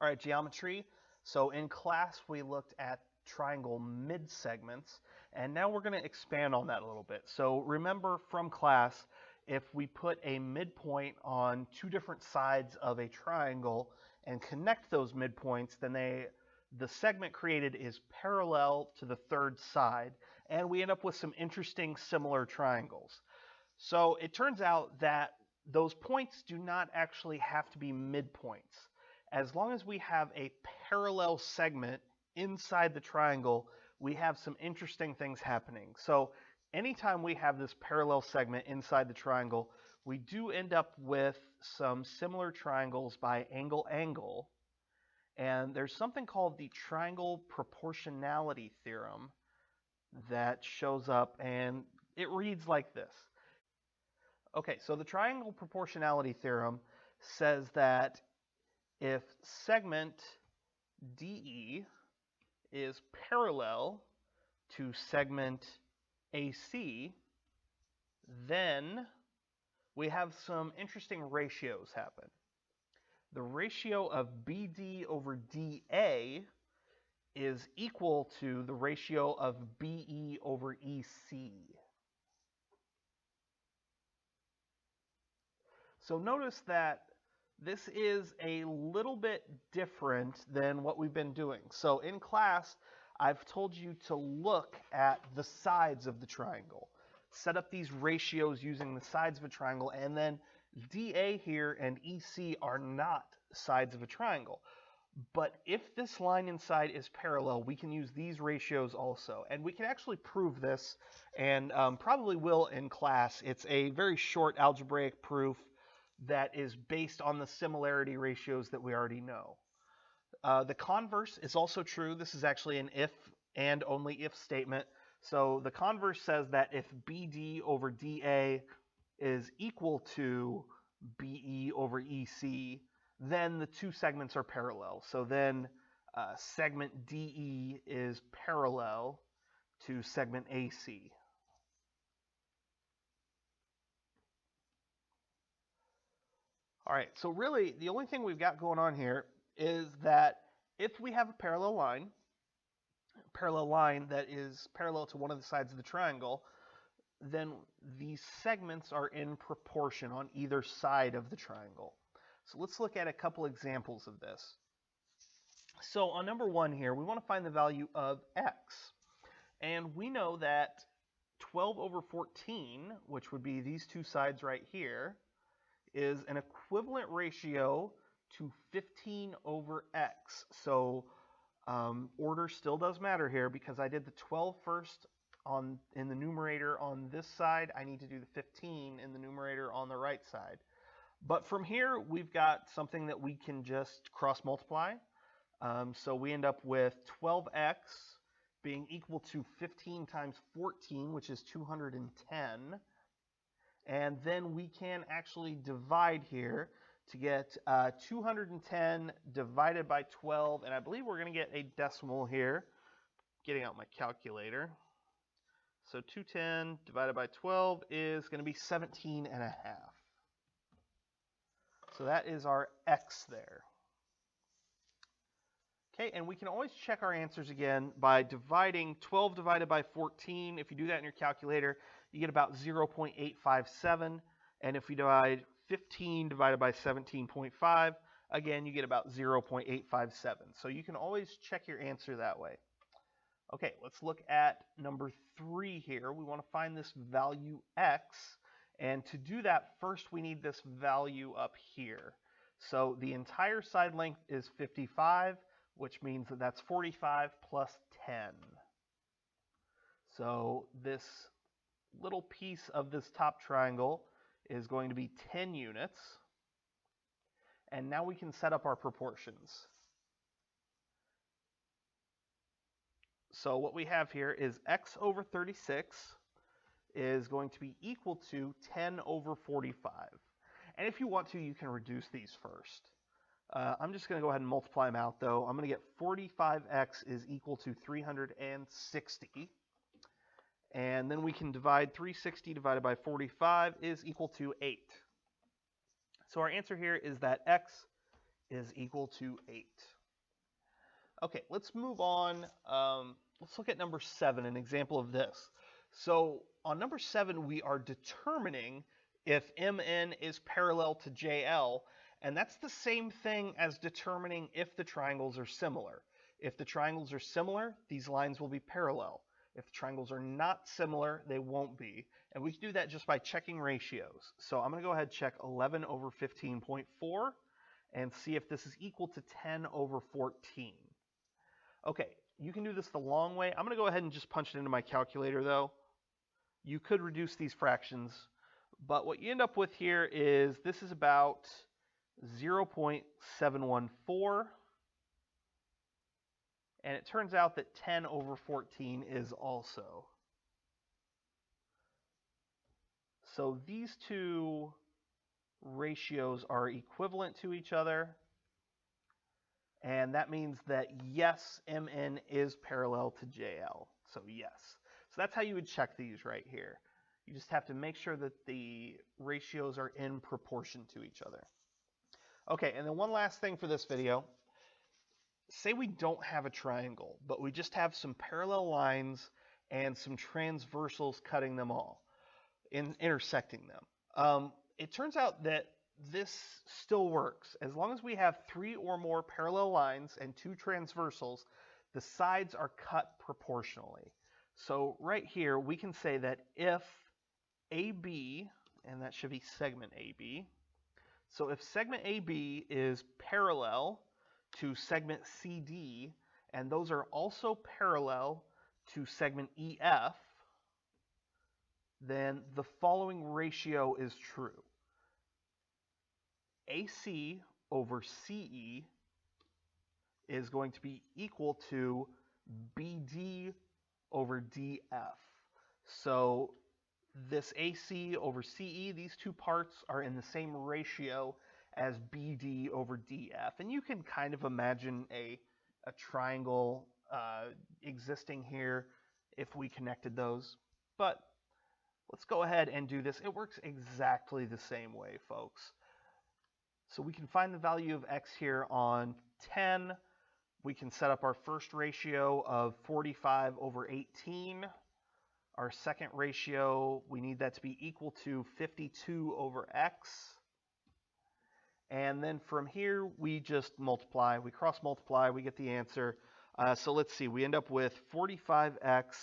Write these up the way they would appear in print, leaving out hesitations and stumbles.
All right, geometry. So in class, we looked at triangle mid-segments, and now we're going to expand on that a little bit. So remember from class, if we put a midpoint on two different sides of a triangle and connect those midpoints, then the segment created is parallel to the third side, and we end up with some interesting similar triangles. So it turns out that those points do not actually have to be midpoints. As long as we have a parallel segment inside the triangle, we have some interesting things happening. So anytime we have this parallel segment inside the triangle, we do end up with some similar triangles by angle-angle. And there's something called the triangle proportionality theorem that shows up, and it reads like this. Okay, so the triangle proportionality theorem says that if segment DE is parallel to segment AC, then we have some interesting ratios happen. The ratio of BD over DA is equal to the ratio of BE over EC. So notice that this is a little bit different than what we've been doing. So in class, I've told you to look at the sides of the triangle, set up these ratios using the sides of a triangle, and then DA here and EC are not sides of a triangle. But if this line inside is parallel, we can use these ratios also. And we can actually prove this, and probably will in class. It's a very short algebraic proof that is based on the similarity ratios that we already know. The converse is also true. This is actually an if and only if statement. So the converse says that if BD over DA is equal to BE over EC, then the two segments are parallel. So then segment DE is parallel to segment AC. All right, so really the only thing we've got going on here is that if we have a parallel line that is parallel to one of the sides of the triangle, then these segments are in proportion on either side of the triangle. So let's look at a couple examples of this. So on number one here, we want to find the value of x. And we know that 12 over 14, which would be these two sides right here, is an equivalent ratio to 15 over x. So order still does matter here because I did the 12 first in the numerator on this side. I need to do the 15 in the numerator on the right side. But from here, we've got something that we can just cross multiply. So we end up with 12x being equal to 15 times 14, which is 210. And then we can actually divide here to get 210 divided by 12. And I believe we're going to get a decimal here. Getting out my calculator. So 210 divided by 12 is going to be 17 and a half. So that is our x there. Okay, and we can always check our answers again by dividing 12 divided by 14. If you do that in your calculator, you get about 0.857. And if we divide 15 divided by 17.5, again, you get about 0.857. So you can always check your answer that way. Okay, let's look at number 3 here. We want to find this value x. And to do that, first we need this value up here. So the entire side length is 55, which means that that's 45 plus 10. So this little piece of this top triangle is going to be 10 units. And now we can set up our proportions. So what we have here is x over 36 is going to be equal to 10 over 45. And if you want to, you can reduce these first. I'm just going to go ahead and multiply them out, though. I'm going to get 45x is equal to 360. And then we can divide 360 divided by 45 is equal to 8. So our answer here is that x is equal to 8. Okay, let's move on. Let's look at number 7, an example of this. So on number 7, we are determining if MN is parallel to JL, and that's the same thing as determining if the triangles are similar. If the triangles are similar, these lines will be parallel. If the triangles are not similar, they won't be. And we can do that just by checking ratios. So I'm going to go ahead and check 11 over 15.4 and see if this is equal to 10 over 14. Okay, you can do this the long way. I'm going to go ahead and just punch it into my calculator though. You could reduce these fractions, but what you end up with here is this is about 0.714, and it turns out that 10 over 14 is also. So these two ratios are equivalent to each other, and that means that yes, MN is parallel to JL. So yes. So that's how you would check these right here. You just have to make sure that the ratios are in proportion to each other. Okay, and then one last thing for this video. Say we don't have a triangle, but we just have some parallel lines and some transversals cutting them all, intersecting them. It turns out that this still works. As long as we have 3 or more parallel lines and 2 transversals, the sides are cut proportionally. So right here, we can say that if AB, and that should be segment AB, so if segment AB is parallel to segment CD, and those are also parallel to segment EF, then the following ratio is true. AC over CE is going to be equal to BD over DF. So this AC over CE, these two parts are in the same ratio as BD over DF. And you can kind of imagine a triangle existing here if we connected those. But let's go ahead and do this. It works exactly the same way, folks. So we can find the value of x here on 10. We can set up our first ratio of 45 over 18. Our second ratio, we need that to be equal to 52 over x. And then from here, we just multiply. We cross multiply, we get the answer. So let's see, we end up with 45x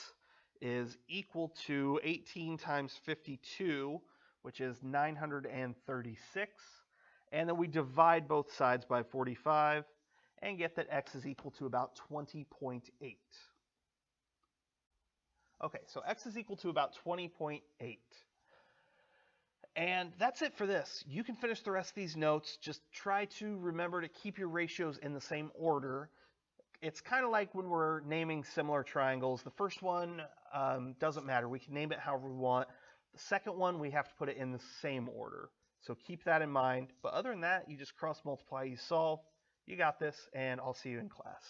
is equal to 18 times 52, which is 936. And then we divide both sides by 45 and get that x is equal to about 20.8. Okay, so x is equal to about 20.8. And that's it for this. You can finish the rest of these notes. Just try to remember to keep your ratios in the same order. It's kind of like when we're naming similar triangles. The first one doesn't matter. We can name it however we want. The second one, we have to put it in the same order. So keep that in mind. But other than that, you just cross multiply, you solve. You got this, and I'll see you in class.